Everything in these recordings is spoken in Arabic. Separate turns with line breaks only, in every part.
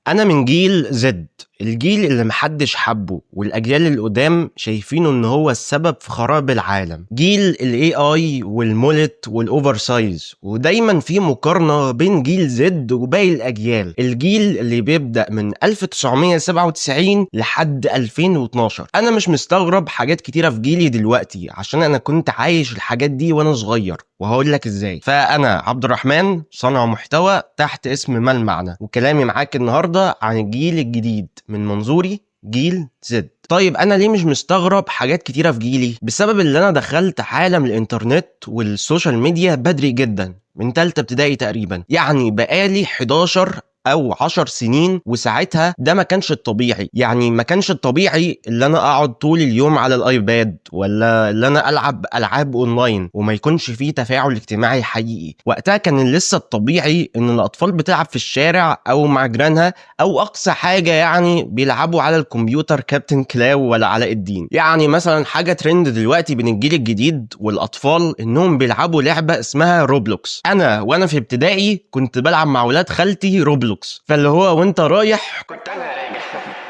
انا من جيل زد، الجيل اللي محدش حبه والاجيال القدام شايفينه ان هو السبب في خراب العالم. جيل الاي اي والمولت والاوفر سايز، ودايما في مقارنة بين جيل زد وباقي الاجيال. الجيل اللي بيبدأ من 1997 لحد 2012. انا مش مستغرب حاجات كتيرة في جيلي دلوقتي عشان انا كنت عايش الحاجات دي وانا صغير، وهقول لك ازاي. فانا عبد الرحمن، صانع محتوى تحت اسم ما المعنى، وكلامي معاك النهارده عن الجيل الجديد من منظوري، جيل زد. طيب انا ليه مش مستغرب حاجات كتيره في جيلي؟ بسبب اللي انا دخلت عالم الانترنت والسوشيال ميديا بدري جدا، من تالتة ابتدائي تقريبا. يعني بقالي 11 او 10 سنين، وساعتها ده ما كانش الطبيعي. يعني ما كانش الطبيعي اللي انا اقعد طول اليوم على الايباد، ولا اللي انا العب العاب اونلاين وما يكونش فيه تفاعل اجتماعي حقيقي. وقتها كان لسه الطبيعي ان الاطفال بتلعب في الشارع او مع جيرانها، او اقصى حاجه يعني بيلعبوا على الكمبيوتر كابتن كلاو ولا علاء الدين. يعني مثلا حاجه ترند دلوقتي بين الجيل الجديد والاطفال انهم بيلعبوا لعبه اسمها روبلوكس. وانا في ابتدائي كنت بلعب مع ولاد خالتي روبلوكس، فاللي هو وانت رايح كنت انا راجع.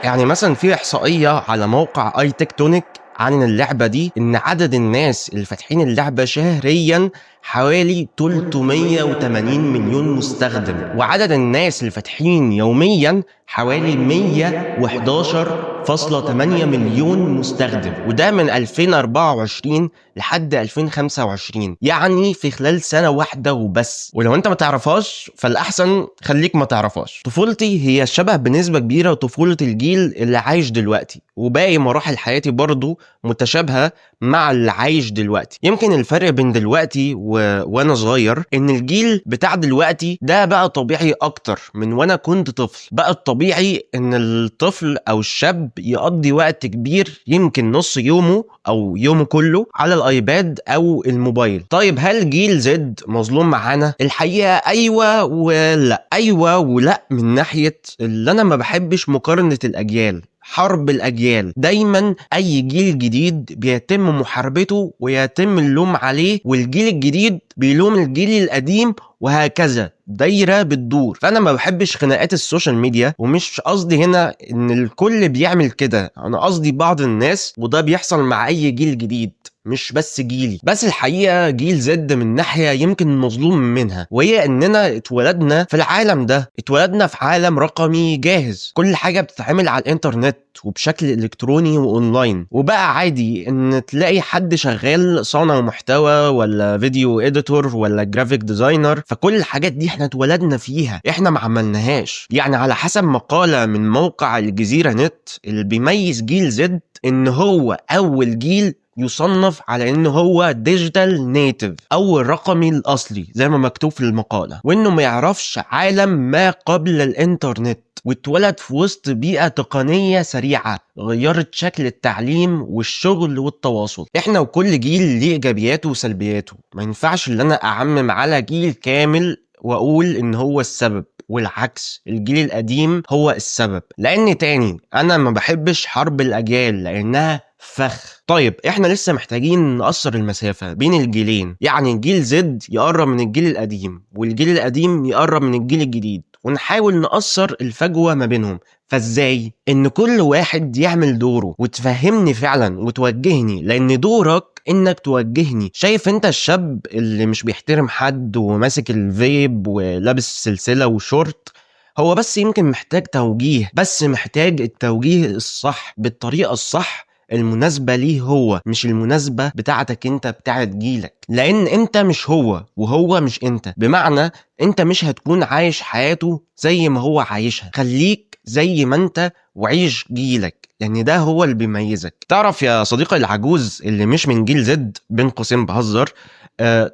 يعني مثلا في احصائيه على موقع اي تكتونيك عن اللعبه دي، ان عدد الناس اللي فاتحين اللعبه شهريا حوالي 380 مليون مستخدم، وعدد الناس اللي فاتحين يوميا حوالي 111.8 مليون مستخدم، وده من 2024 لحد 2025، يعني في خلال سنة واحدة وبس. ولو انت ما تعرفهاش فالأحسن خليك ما تعرفهاش. طفولتي هي شبه بنسبة كبيرة طفولة الجيل اللي عايش دلوقتي، وباقي مراحل حياتي برضو متشابهة مع اللي عايش دلوقتي. يمكن الفرق بين دلوقتي وانا صغير ان الجيل بتاع دلوقتي ده بقى طبيعي اكتر من وانا كنت طفل. بقى الطبيعي ان الطفل او الشاب يقضي وقت كبير، يمكن نص يومه او يومه كله على الايباد او الموبايل. طيب هل جيل زد مظلوم معانا؟ الحقيقة ايوه ولا، ايوه ولا. من ناحية اللي انا ما بحبش مقارنة الاجيال، حرب الأجيال. دايما أي جيل جديد بيتم محاربته ويتم اللوم عليه، والجيل الجديد بيلوم الجيل القديم، وهكذا دايرة بتدور. فأنا ما بحبش خناقات السوشيال ميديا، ومش قصدي هنا إن الكل بيعمل كده، أنا قصدي بعض الناس، وده بيحصل مع أي جيل جديد مش بس جيلي. بس الحقيقة جيل زد من ناحية يمكن مظلوم منها، وهي اننا اتولدنا في العالم ده، اتولدنا في عالم رقمي جاهز، كل حاجة بتتعمل على الانترنت وبشكل الكتروني واونلاين. وبقى عادي ان تلاقي حد شغال صانع محتوى ولا فيديو اديتور ولا جرافيك ديزاينر، فكل الحاجات دي احنا اتولدنا فيها، احنا ما عملناهاش. يعني على حسب مقالة من موقع الجزيرة نت، اللي بيميز جيل زد ان هو اول جيل يصنف على انه هو ديجيتال نيتيف او الرقمي الاصلي زي ما مكتوب في المقالة، وانه ما يعرفش عالم ما قبل الانترنت، واتولد في وسط بيئة تقنية سريعة غيرت شكل التعليم والشغل والتواصل. احنا وكل جيل ليه ايجابياته وسلبياته، ما ينفعش ان انا اعمم على جيل كامل واقول ان هو السبب، والعكس الجيل القديم هو السبب. لان تاني انا ما بحبش حرب الاجيال لانها فخ. طيب احنا لسه محتاجين نقصر المسافة بين الجيلين، يعني الجيل زد يقرب من الجيل القديم والجيل القديم يقرب من الجيل الجديد، ونحاول نقصر الفجوة ما بينهم. فازاي؟ ان كل واحد يعمل دوره وتفهمني فعلا وتوجهني، لان دورك انك توجهني. شايف انت الشاب اللي مش بيحترم حد وماسك الفيب ولابس سلسلة وشورت؟ هو بس يمكن محتاج توجيه، بس محتاج التوجيه الصح بالطريقة الصح المناسبة ليه هو، مش المناسبة بتاعتك انت بتاعت جيلك. لان انت مش هو وهو مش انت، بمعنى انت مش هتكون عايش حياته زي ما هو عايشها. خليك زي ما انت وعيش جيلك، لان ده هو اللي بيميزك. تعرف يا صديقي العجوز اللي مش من جيل زد، بين قوسين بهزر،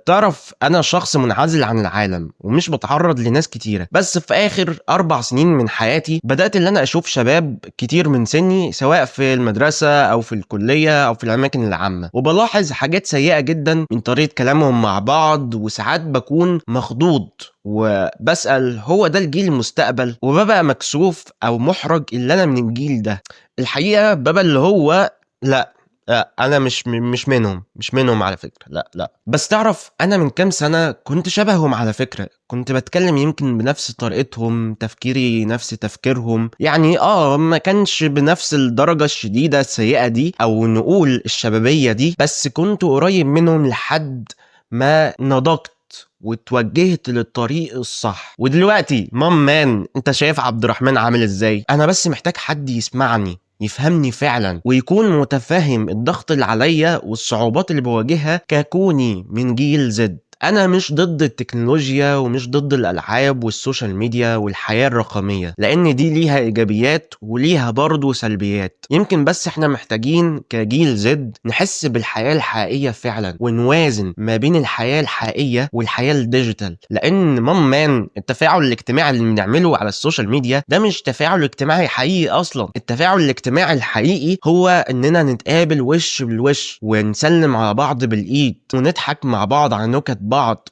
تعرف انا شخص منعزل عن العالم ومش بتعرض لناس كتيرة، بس في اخر 4 سنين من حياتي بدأت اللي انا اشوف شباب كتير من سني، سواء في المدرسة او في الكلية او في الاماكن العامة، وبلاحظ حاجات سيئة جدا من طريقة كلامهم مع بعض، وساعات بكون مخضوض وبسأل هو ده الجيل المستقبل؟ وببقى مكسوف او محرج اللي انا من الجيل ده. الحقيقة ببقى اللي هو لا، انا مش منهم على فكره، لا لا. بس تعرف انا من كام سنه كنت شبههم على فكره، كنت بتكلم يمكن بنفس طريقتهم، تفكيري نفس تفكيرهم، يعني ما كانش بنفس الدرجه الشديده السيئه دي او نقول الشبابيه دي، بس كنت قريب منهم لحد ما نضجت واتوجهت للطريق الصح. ودلوقتي مان انت شايف عبد الرحمن عامل ازاي؟ انا بس محتاج حد يسمعني يفهمني فعلا ويكون متفهم الضغط اللي عليا والصعوبات اللي بواجهها ككوني من جيل زد. انا مش ضد التكنولوجيا ومش ضد الالعاب والسوشيال ميديا والحياة الرقمية، لان دي ليها ايجابيات وليها برضو سلبيات. يمكن بس احنا محتاجين كجيل زد نحس بالحياة الحقيقية فعلا ونوازن ما بين الحياة الحقيقية والحياة الديجيتال. لان مان التفاعل الاجتماعي اللي بنعمله على السوشيال ميديا ده مش تفاعل اجتماعي حقيقي اصلا. التفاعل الاجتماعي الحقيقي هو اننا نتقابل وش بالوش ونسلم على بعض بالايد ونضحك مع بعض على نكت بعض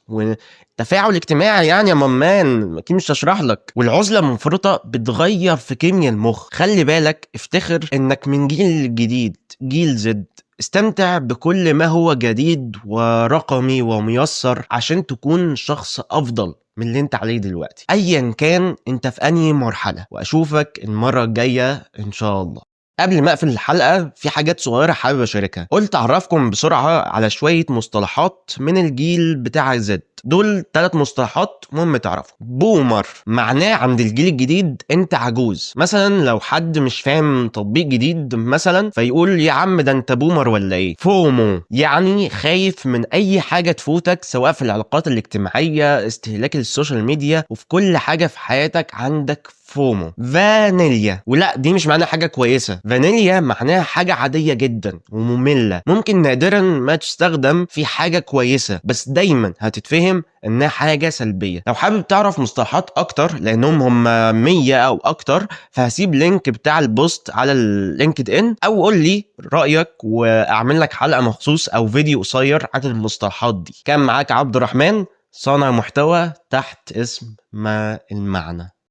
تفاعل اجتماعي يعني يا مامان، اكيد مش هشرح لك. والعزله المفرطه بتغير في كيمياء المخ. خلي بالك، افتخر انك من جيل جديد، جيل زد. استمتع بكل ما هو جديد ورقمي وميسر عشان تكون شخص افضل من اللي انت عليه دلوقتي، ايا كان انت في انهي مرحله. واشوفك المره الجايه ان شاء الله. قبل ما اقفل الحلقه في حاجات صغيره حابب اشاركها. قلت اعرفكم بسرعه على شويه مصطلحات من الجيل بتاع زد. دول 3 مصطلحات مهم تعرفوا. بومر معناه عند الجيل الجديد انت عجوز. مثلا لو حد مش فاهم تطبيق جديد مثلا فيقول يا عم ده انت بومر ولا ايه. فومو يعني خايف من اي حاجه تفوتك، سواء في العلاقات الاجتماعيه، استهلاك السوشيال ميديا، وفي كل حاجه في حياتك عندك فومو. فانيليا، ولا دي مش معناها حاجه كويسه، فانيليا معناها حاجه عاديه جدا وممله، ممكن نادرا ما تستخدم في حاجه كويسه، بس دايما هتتفهم انها حاجه سلبيه. لو حابب تعرف مصطلحات اكتر لانهم هم 100 او اكتر، فهسيب لينك بتاع البوست على اللينكد ان، او قول لي رايك واعمل لك حلقه مخصوص او فيديو قصير عن المصطلحات دي. كان معاك عبد الرحمن، صانع محتوى تحت اسم ما المعنى.